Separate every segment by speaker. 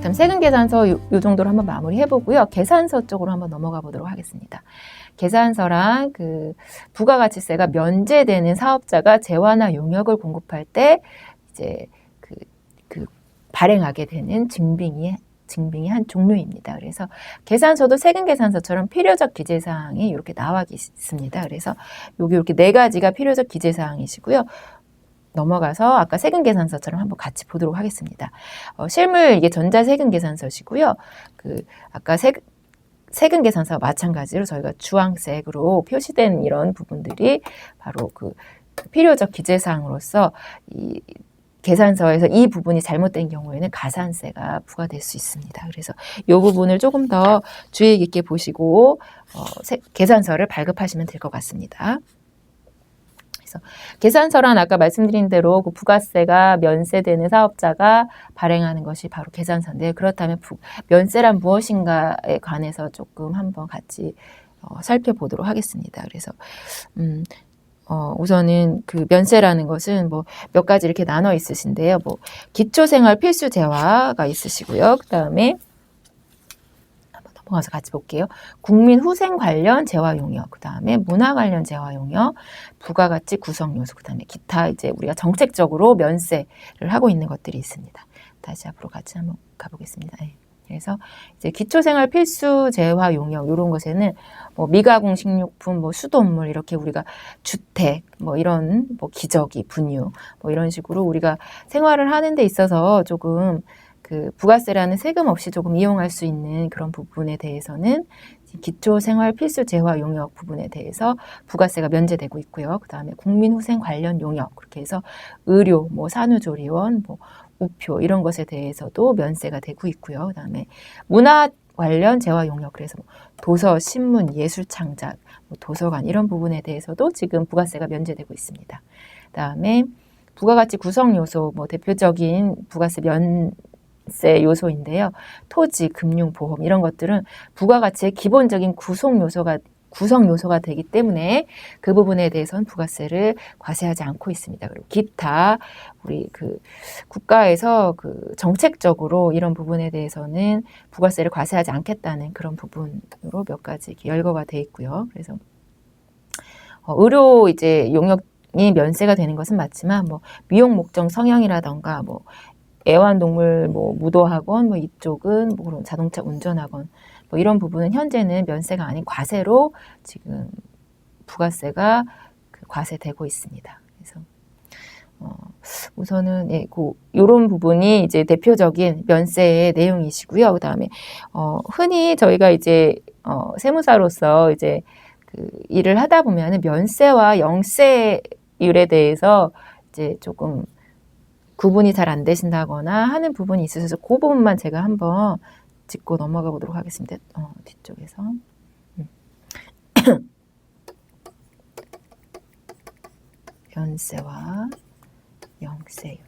Speaker 1: 그럼 세금 계산서 요 정도로 한번 마무리해 보고요. 계산서 쪽으로 한번 넘어가 보도록 하겠습니다. 계산서랑 그 부가가치세가 면제되는 사업자가 재화나 용역을 공급할 때 이제 그 발행하게 되는 증빙이 한 종류입니다. 그래서 계산서도 세금 계산서처럼 필요적 기재사항이 이렇게 나와 있습니다. 그래서 여기 이렇게 4가지가 필요적 기재사항이시고요. 넘어가서 아까 세금 계산서처럼 한번 같이 보도록 하겠습니다. 실물 이게 전자세금 계산서시고요. 아까 세금 계산서와 마찬가지로 저희가 주황색으로 표시된 이런 부분들이 바로 그 필요적 기재사항으로서 이 계산서에서 이 부분이 잘못된 경우에는 가산세가 부과될 수 있습니다. 그래서 이 부분을 조금 더 주의 깊게 보시고 계산서를 발급하시면 될 것 같습니다. 그래서 계산서란 아까 말씀드린 대로 그 부가세가 면세되는 사업자가 발행하는 것이 바로 계산서인데, 그렇다면 면세란 무엇인가에 관해서 조금 한번 같이 살펴보도록 하겠습니다. 그래서 우선은 그 면세라는 것은 뭐 몇 가지 이렇게 나눠 있으신데요. 뭐 기초생활 필수 재화가 있으시고요. 그 다음에 한번 넘어가서 같이 볼게요. 국민 후생 관련 재화 용역, 그 다음에 문화 관련 재화 용역, 부가가치 구성 요소, 그 다음에 기타 이제 우리가 정책적으로 면세를 하고 있는 것들이 있습니다. 다시 앞으로 같이 한번 가보겠습니다. 네. 그래서 이제 기초생활 필수 재화 용역 이런 것에는 뭐 미가공 식료품, 뭐 수돗물 이렇게 우리가 주택, 뭐 이런 뭐 기저귀, 분유 뭐 이런 식으로 우리가 생활을 하는 데 있어서 조금 그 부가세라는 세금 없이 조금 이용할 수 있는 그런 부분에 대해서는 기초생활 필수 재화 용역 부분에 대해서 부가세가 면제되고 있고요. 그 다음에 국민후생 관련 용역 그렇게 해서 의료, 뭐 산후조리원, 뭐 우표 이런 것에 대해서도 면세가 되고 있고요. 그 다음에 문화 관련 재화 용역, 그래서 도서, 신문, 예술 창작, 뭐 도서관 이런 부분에 대해서도 지금 부가세가 면제되고 있습니다. 그 다음에 부가가치 구성 요소, 뭐 대표적인 부가세 면세 요소인데요. 토지, 금융, 보험 이런 것들은 부가가치의 기본적인 구성 요소가 되기 때문에 그 부분에 대해서는 부가세를 과세하지 않고 있습니다. 그리고 기타 우리 그 국가에서 그 정책적으로 이런 부분에 대해서는 부가세를 과세하지 않겠다는 그런 부분으로 몇 가지 이렇게 열거가 돼 있고요. 그래서 의료 이제 용역이 면세가 되는 것은 맞지만 뭐 미용 목적 성형이라던가 뭐 애완동물 뭐 무도학원 뭐 이쪽은 뭐 그런 자동차 운전학원 뭐 이런 부분은 현재는 면세가 아닌 과세로 지금 부가세가 과세되고 있습니다. 그래서 우선은 이런 부분이 이제 대표적인 면세의 내용이시고요. 그 다음에 흔히 저희가 이제 세무사로서 이제 그 일을 하다 보면은 면세와 영세율에 대해서 이제 조금 구분이 잘 안 되신다거나 하는 부분이 있으셔서 그 부분만 제가 한번 짚고 넘어가 보도록 하겠습니다. 뒤쪽에서. 면세와 영세율.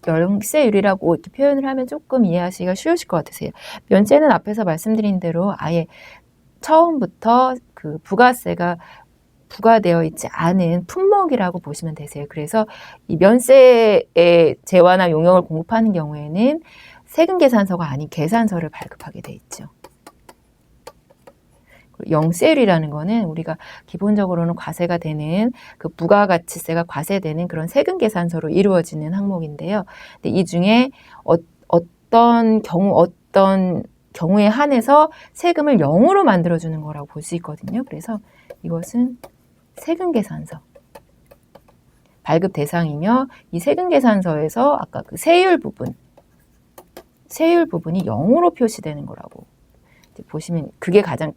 Speaker 1: 영세율이라고 이렇게 표현을 하면 조금 이해하시기가 쉬우실 것 같으세요. 면세는 앞에서 말씀드린 대로 아예 처음부터 그 부가세가 부과되어 있지 않은 품목이라고 보시면 되세요. 그래서 이 면세의 재화나 용역을 공급하는 경우에는 세금 계산서가 아닌 계산서를 발급하게 돼 있죠. 영세율이라는 거는 우리가 기본적으로는 과세가 되는 그 부가가치세가 과세되는 그런 세금 계산서로 이루어지는 항목인데요. 근데 이 중에 어떤 경우에 한해서 세금을 0으로 만들어주는 거라고 볼 수 있거든요. 그래서 이것은 세금 계산서 발급 대상이며 이 세금 계산서에서 아까 그 세율 부분이 0으로 표시되는 거라고 보시면 그게 가장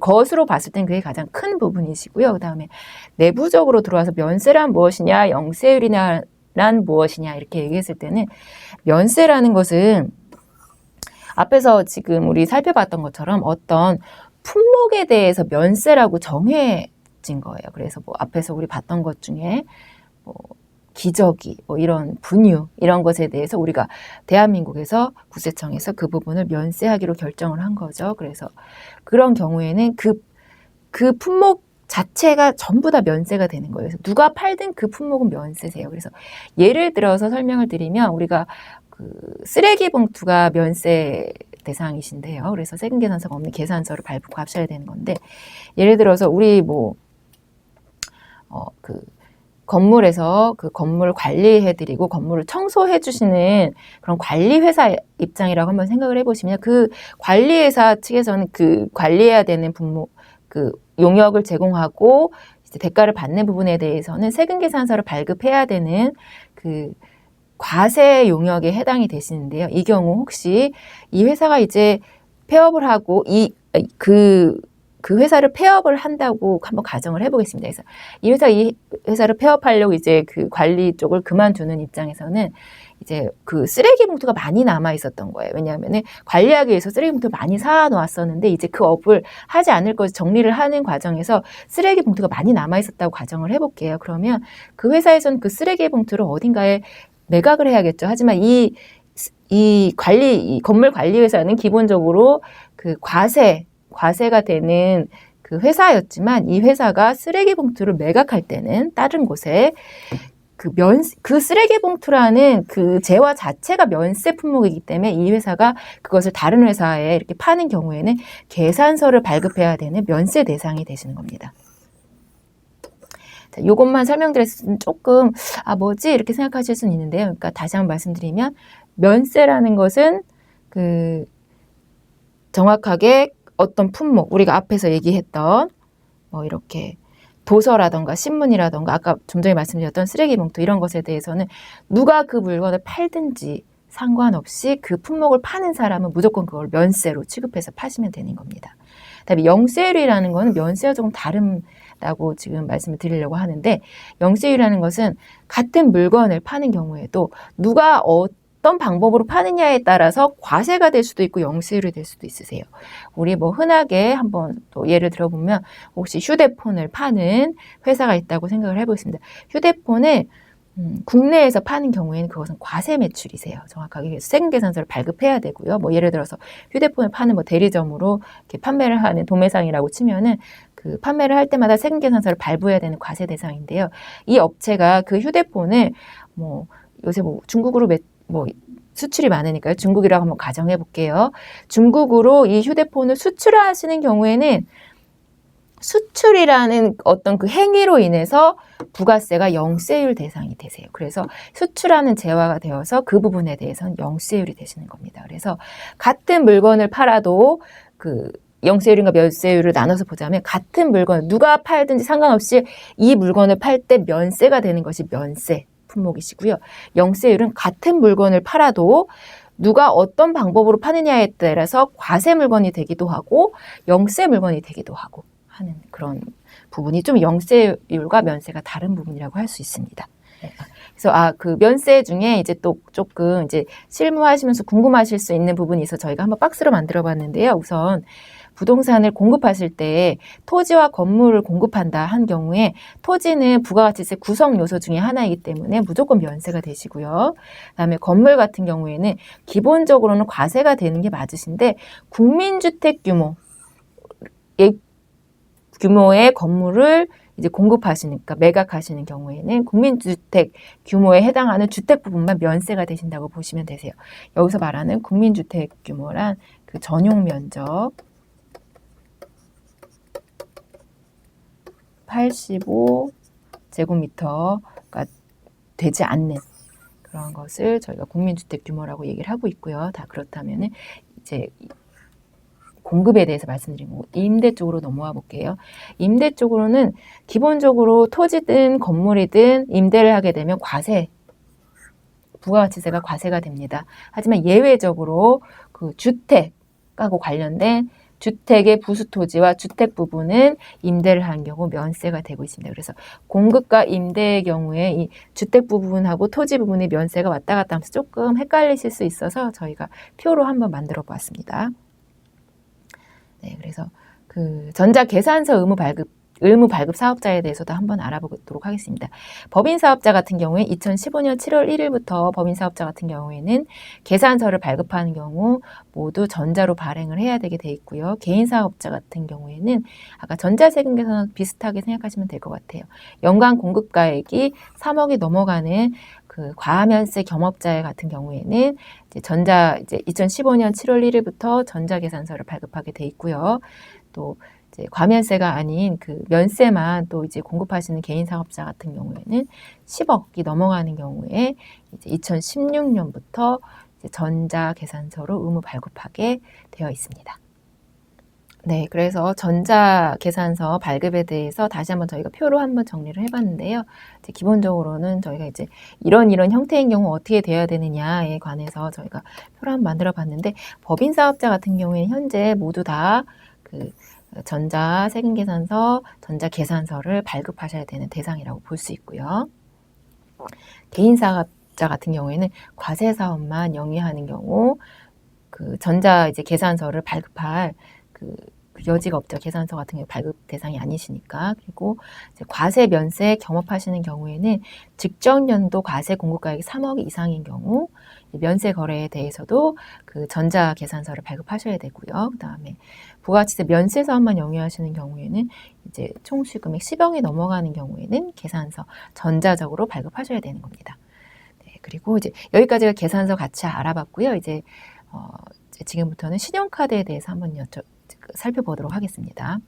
Speaker 1: 겉으로 봤을 땐 그게 가장 큰 부분이시고요. 그 다음에 내부적으로 들어와서 면세란 무엇이냐, 영세율이란 무엇이냐 이렇게 얘기했을 때는 면세라는 것은 앞에서 지금 우리 살펴봤던 것처럼 어떤 품목에 대해서 면세라고 정해진 거예요. 그래서 뭐 앞에서 우리 봤던 것 중에 뭐 기저귀, 뭐 이런 분유 이런 것에 대해서 우리가 대한민국에서 국세청에서 그 부분을 면세하기로 결정을 한 거죠. 그래서 그런 경우에는 그 품목 자체가 전부 다 면세가 되는 거예요. 그래서 누가 팔든 그 품목은 면세세요. 그래서 예를 들어서 설명을 드리면 우리가 그 쓰레기 봉투가 면세 대상이신데요. 그래서 세금 계산서가 없는 계산서를 발부 값셔야 되는 건데, 예를 들어서 우리 그 건물에서 그 건물 관리해드리고 건물을 청소해주시는 그런 관리회사 입장이라고 한번 생각을 해보시면, 그 관리회사 측에서는 그 관리해야 되는 분목, 그 용역을 제공하고 이제 대가를 받는 부분에 대해서는 세금 계산서를 발급해야 되는 그 과세 용역에 해당이 되시는데요. 이 경우 혹시 이 회사가 이제 폐업을 하고 그 회사를 폐업을 한다고 한번 가정을 해보겠습니다. 그래서 이 회사를 폐업하려고 이제 그 관리 쪽을 그만두는 입장에서는 이제 그 쓰레기 봉투가 많이 남아 있었던 거예요. 왜냐하면 관리하기 위해서 쓰레기 봉투를 많이 사 놓았었는데, 이제 그 업을 하지 않을 것을 정리를 하는 과정에서 쓰레기 봉투가 많이 남아 있었다고 가정을 해볼게요. 그러면 그 회사에서는 그 쓰레기 봉투를 어딘가에 매각을 해야겠죠. 하지만 이 건물 관리 회사는 기본적으로 그 과세가 되는 그 회사였지만, 이 회사가 쓰레기 봉투를 매각할 때는 다른 곳에 그 쓰레기 봉투라는 그 재화 자체가 면세 품목이기 때문에 이 회사가 그것을 다른 회사에 이렇게 파는 경우에는 계산서를 발급해야 되는 면세 대상이 되시는 겁니다. 자, 이것만 설명드렸으면 조금 뭐지 이렇게 생각하실 수는 있는데요. 그러니까 다시 한번 말씀드리면, 면세라는 것은 그 정확하게 어떤 품목, 우리가 앞에서 얘기했던 이렇게 도서라던가 신문이라던가 아까 좀 전에 말씀드렸던 쓰레기 봉투, 이런 것에 대해서는 누가 그 물건을 팔든지 상관없이 그 품목을 파는 사람은 무조건 그걸 면세로 취급해서 파시면 되는 겁니다. 그다음에 영세율이라는 거는 면세와 조금 다르다고 지금 말씀을 드리려고 하는데, 영세율이라는 것은 같은 물건을 파는 경우에도 누가 어떤 방법으로 파느냐에 따라서 과세가 될 수도 있고 영세율이 될 수도 있으세요. 우리 흔하게 한번 또 예를 들어보면, 혹시 휴대폰을 파는 회사가 있다고 생각을 해보겠습니다. 휴대폰을 국내에서 파는 경우에는 그것은 과세 매출이세요. 정확하게 세금 계산서를 발급해야 되고요. 예를 들어서 휴대폰을 파는 대리점으로 이렇게 판매를 하는 도매상이라고 치면은 그 판매를 할 때마다 세금 계산서를 발부해야 되는 과세 대상인데요. 이 업체가 그 휴대폰을 요새 중국으로 수출이 많으니까요. 중국이라고 한번 가정해 볼게요. 중국으로 이 휴대폰을 수출하시는 경우에는 수출이라는 어떤 그 행위로 인해서 부가세가 영세율 대상이 되세요. 그래서 수출하는 재화가 되어서 그 부분에 대해서는 영세율이 되시는 겁니다. 그래서 같은 물건을 팔아도 그 영세율인가 면세율을 나눠서 보자면, 같은 물건 누가 팔든지 상관없이 이 물건을 팔 때 면세가 되는 것이 면세 품목이시고요. 영세율은 같은 물건을 팔아도 누가 어떤 방법으로 파느냐에 따라서 과세 물건이 되기도 하고 영세 물건이 되기도 하고 하는 그런 부분이 좀 영세율과 면세가 다른 부분이라고 할 수 있습니다. 그래서 그 면세 중에 이제 또 조금 이제 실무하시면서 궁금하실 수 있는 부분이 있어서 저희가 한번 박스로 만들어 봤는데요. 우선 부동산을 공급하실 때 토지와 건물을 공급한다 한 경우에 토지는 부가가치세 구성 요소 중에 하나이기 때문에 무조건 면세가 되시고요. 그다음에 건물 같은 경우에는 기본적으로는 과세가 되는 게 맞으신데, 국민주택 규모의 건물을 이제 공급하시니까 매각하시는 경우에는 국민주택 규모에 해당하는 주택 부분만 면세가 되신다고 보시면 되세요. 여기서 말하는 국민주택 규모란 그 전용 면적 85제곱미터가 되지 않는 그런 것을 저희가 국민주택 규모라고 얘기를 하고 있고요. 다 그렇다면은 이제 공급에 대해서 말씀드린 거고, 임대 쪽으로 넘어와 볼게요. 임대 쪽으로는 기본적으로 토지든 건물이든 임대를 하게 되면 부가가치세가 과세가 됩니다. 하지만 예외적으로 그 주택하고 관련된 주택의 부수토지와 주택 부분은 임대를 하는 경우 면세가 되고 있습니다. 그래서 공급과 임대의 경우에 이 주택 부분하고 토지 부분의 면세가 왔다 갔다 하면서 조금 헷갈리실 수 있어서 저희가 표로 한번 만들어 보았습니다. 네, 그래서 그 전자계산서 의무 발급 의무 발급 사업자에 대해서도 한번 알아보도록 하겠습니다. 법인 사업자 같은 경우에 2015년 7월 1일부터 법인 사업자 같은 경우에는 계산서를 발급하는 경우 모두 전자로 발행을 해야 되게 돼 있고요. 개인 사업자 같은 경우에는 아까 전자세금 계산 비슷하게 생각하시면 될 것 같아요. 연간 공급가액이 3억이 넘어가는 그 과면세 겸업자 같은 경우에는 이제 2015년 7월 1일부터 전자계산서를 발급하게 돼 있고요. 또 이제 과면세가 아닌 그 면세만 또 이제 공급하시는 개인 사업자 같은 경우에는 10억이 넘어가는 경우에 이제 2016년부터 이제 전자계산서로 의무 발급하게 되어 있습니다. 네, 그래서 전자계산서 발급에 대해서 다시 한번 저희가 표로 한번 정리를 해봤는데요. 이제 기본적으로는 저희가 이제 이런 형태인 경우 어떻게 돼야 되느냐에 관해서 저희가 표를 한번 만들어 봤는데, 법인 사업자 같은 경우에는 현재 모두 다 그 전자세금계산서, 전자계산서를 발급하셔야 되는 대상이라고 볼 수 있고요. 개인 사업자 같은 경우에는 과세사업만 영위하는 경우 그 전자 이제 계산서를 발급할 그 여지가 없죠. 계산서 같은 경우 발급 대상이 아니시니까. 그리고 이제 과세 면세 겸업하시는 경우에는 직전 연도 과세 공급가액이 3억 이상인 경우 면세 거래에 대해서도 그 전자 계산서를 발급하셔야 되고요. 그다음에 부가치세 면세 사업만 영위하시는 경우에는 이제 총 수익금액 10억이 넘어가는 경우에는 계산서 전자적으로 발급하셔야 되는 겁니다. 네, 그리고 이제 여기까지가 계산서 같이 알아봤고요. 이제 지금부터는 신용카드에 대해서 한번 살펴보도록 하겠습니다.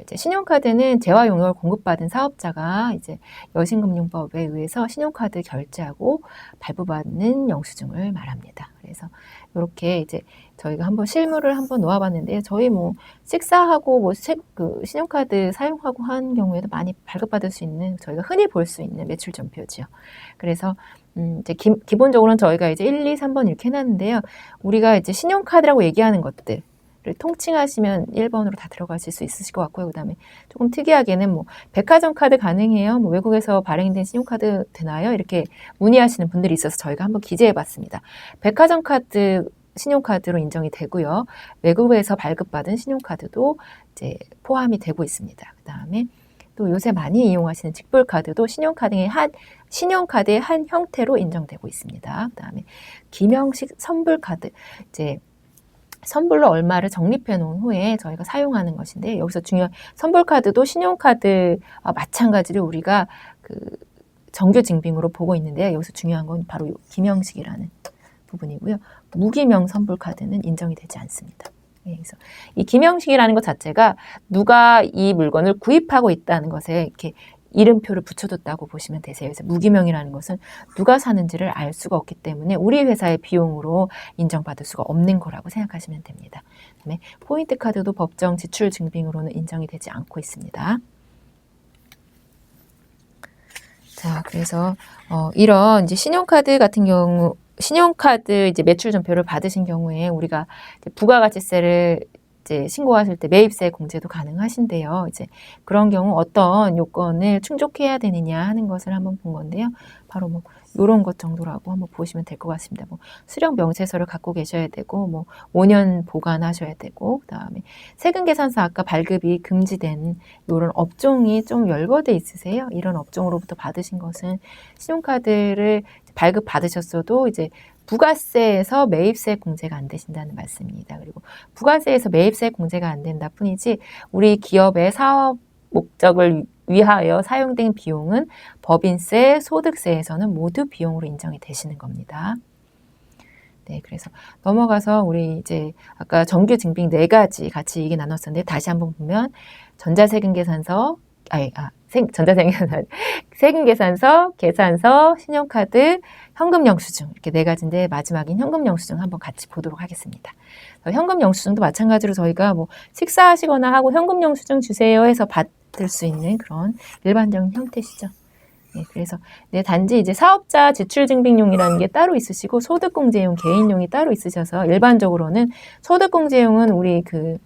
Speaker 1: 이제 신용카드는 재화 용역을 공급받은 사업자가 이제 여신금융법에 의해서 신용카드 결제하고 발부받는 영수증을 말합니다. 그래서 이렇게 이제 저희가 한번 실물을 한번 놓아봤는데요. 저희 뭐 식사하고 뭐 그 신용카드 사용하고 한 경우에도 많이 발급받을 수 있는, 저희가 흔히 볼 수 있는 매출 전표지요. 그래서 이제 기본적으로는 저희가 이제 1, 2, 3번 이렇게 해놨는데요. 우리가 이제 신용카드라고 얘기하는 것들 를 통칭하시면 1번으로 다 들어가실 수 있으실 것 같고요. 그 다음에 조금 특이하게는 뭐 백화점 카드 가능해요? 뭐 외국에서 발행된 신용카드 되나요? 이렇게 문의하시는 분들이 있어서 저희가 한번 기재해 봤습니다. 백화점 카드 신용카드로 인정이 되고요. 외국에서 발급받은 신용카드도 이제 포함이 되고 있습니다. 그 다음에 또 요새 많이 이용하시는 직불카드도 신용카드의 한 형태로 인정되고 있습니다. 그 다음에 기명식 선불카드, 이제 선불로 얼마를 적립해 놓은 후에 저희가 사용하는 것인데, 여기서 중요한 선불카드도 신용카드와 마찬가지로 우리가 그 정규 증빙으로 보고 있는데요. 여기서 중요한 건 바로 기명식이라는 부분이고요. 무기명 선불카드는 인정이 되지 않습니다. 그래서 이 기명식이라는 것 자체가 누가 이 물건을 구입하고 있다는 것에 이렇게 이름표를 붙여뒀다고 보시면 되세요. 그래서 무기명이라는 것은 누가 사는지를 알 수가 없기 때문에 우리 회사의 비용으로 인정받을 수가 없는 거라고 생각하시면 됩니다. 그다음에 포인트 카드도 법정 지출 증빙으로는 인정이 되지 않고 있습니다. 자, 그래서 이런 이제 신용카드 같은 경우, 신용카드 이제 매출 전표를 받으신 경우에 우리가 이제 부가가치세를 이제 신고하실 때 매입세 공제도 가능하신데요. 이제 그런 경우 어떤 요건을 충족해야 되느냐 하는 것을 한번 본 건데요. 바로 뭐 이런 것 정도라고 한번 보시면 될 것 같습니다. 뭐 수령 명세서를 갖고 계셔야 되고, 뭐 5년 보관하셔야 되고, 그다음에 세금계산서 아까 발급이 금지된 이런 업종이 좀 열거돼 있으세요. 이런 업종으로부터 받으신 것은 신용카드를 발급 받으셨어도 이제 부가세에서 매입세 공제가 안 되신다는 말씀입니다. 그리고 부가세에서 매입세 공제가 안 된다 뿐이지 우리 기업의 사업 목적을 위하여 사용된 비용은 법인세, 소득세에서는 모두 비용으로 인정이 되시는 겁니다. 네, 그래서 넘어가서 우리 이제 아까 정규 증빙 4가지 같이 얘기 나눴었는데, 다시 한번 보면 전자세금계산서, 세금계산서, 계산서, 신용카드, 현금영수증, 이렇게 4가지인데 마지막인 현금영수증 한번 같이 보도록 하겠습니다. 현금영수증도 마찬가지로 저희가 뭐 식사하시거나 하고 현금영수증 주세요 해서 받을 수 있는 그런 일반적인 형태시죠. 네, 그래서 단지 이제 사업자 지출증빙용이라는 게 따로 있으시고 소득공제용, 개인용이 따로 있으셔서 일반적으로는 소득공제용은 우리 그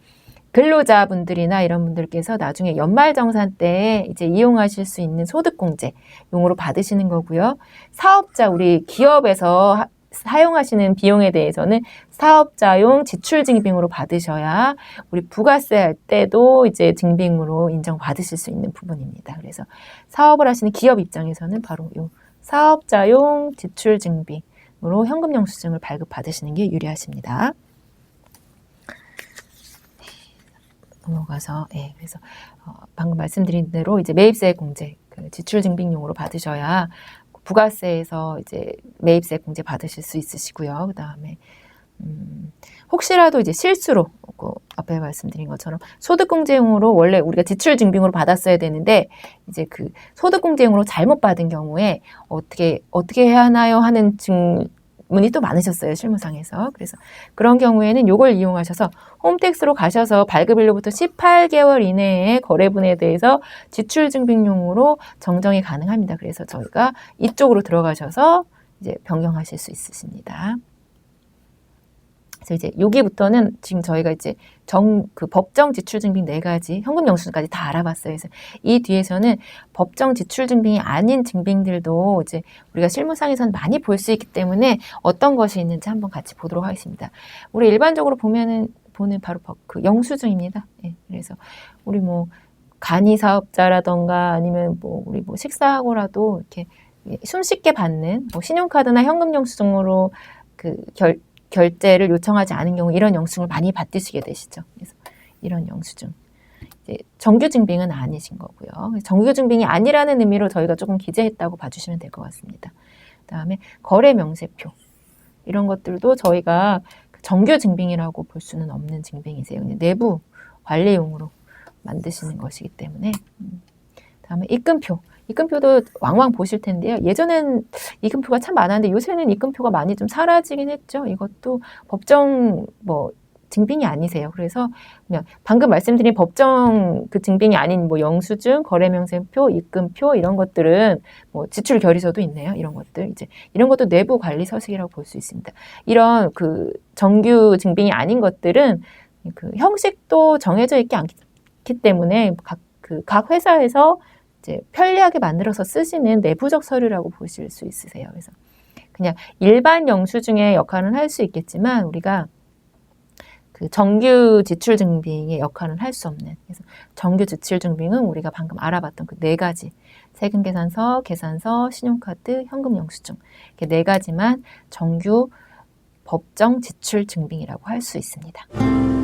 Speaker 1: 근로자분들이나 이런 분들께서 나중에 연말정산 때 이제 이용하실 수 있는 소득공제용으로 받으시는 거고요. 사업자, 우리 기업에서 사용하시는 비용에 대해서는 사업자용 지출 증빙으로 받으셔야 우리 부가세 할 때도 이제 증빙으로 인정받으실 수 있는 부분입니다. 그래서 사업을 하시는 기업 입장에서는 바로 이 사업자용 지출 증빙으로 현금 영수증을 발급받으시는 게 유리하십니다. 넘어가서 그래서 방금 말씀드린 대로 이제 매입세 공제 그 지출 증빙용으로 받으셔야 부가세에서 이제 매입세 공제 받으실 수 있으시고요. 그 다음에 혹시라도 이제 실수로 앞에 말씀드린 것처럼 소득공제용으로 원래 우리가 지출증빙으로 받았어야 되는데 이제 그 소득공제용으로 잘못 받은 경우에 어떻게 해야 하나요 하는 질문이 또 많으셨어요, 실무상에서. 그래서 그런 경우에는 이걸 이용하셔서 홈택스로 가셔서 발급일로부터 18개월 이내에 거래분에 대해서 지출증빙용으로 정정이 가능합니다. 그래서 저희가 이쪽으로 들어가셔서 이제 변경하실 수 있으십니다. 그래서 이제 여기부터는 지금 저희가 이제 그 법정 지출 증빙 4가지, 현금 영수증까지 다 알아봤어요. 그래서 이 뒤에서는 법정 지출 증빙이 아닌 증빙들도 이제 우리가 실무상에서는 많이 볼 수 있기 때문에 어떤 것이 있는지 한번 같이 보도록 하겠습니다. 우리 일반적으로 보는 바로 그 영수증입니다. 그래서 우리 뭐 간이 사업자라던가 아니면 우리 식사하고라도 이렇게 손쉽게 받는 신용카드나 현금 영수증으로 그 결제를 요청하지 않은 경우 이런 영수증을 많이 받으시게 되시죠. 그래서 이런 영수증. 이제 정규 증빙은 아니신 거고요. 정규 증빙이 아니라는 의미로 저희가 조금 기재했다고 봐주시면 될 것 같습니다. 그다음에 거래 명세표. 이런 것들도 저희가 정규 증빙이라고 볼 수는 없는 증빙이세요. 내부 관리용으로 만드시는 것이기 때문에. 그다음에 입금표. 입금표도 왕왕 보실 텐데요. 예전엔 입금표가 참 많았는데 요새는 입금표가 많이 좀 사라지긴 했죠. 이것도 법정 증빙이 아니세요. 그래서 그냥 방금 말씀드린 법정 그 증빙이 아닌 영수증, 거래명세표, 입금표 이런 것들은 지출 결의서도 있네요. 이런 것들 이런 것도 내부 관리 서식이라고 볼 수 있습니다. 이런 그 정규 증빙이 아닌 것들은 그 형식도 정해져 있지 않기 때문에 각 회사에서 이제 편리하게 만들어서 쓰시는 내부적 서류라고 보실 수 있으세요. 그래서 그냥 일반 영수증의 역할은 할 수 있겠지만 우리가 그 정규 지출 증빙의 역할은 할 수 없는. 그래서 정규 지출 증빙은 우리가 방금 알아봤던 그 4가지 세금 계산서, 계산서, 신용카드, 현금 영수증 이렇게 4가지만 정규 법정 지출 증빙이라고 할 수 있습니다.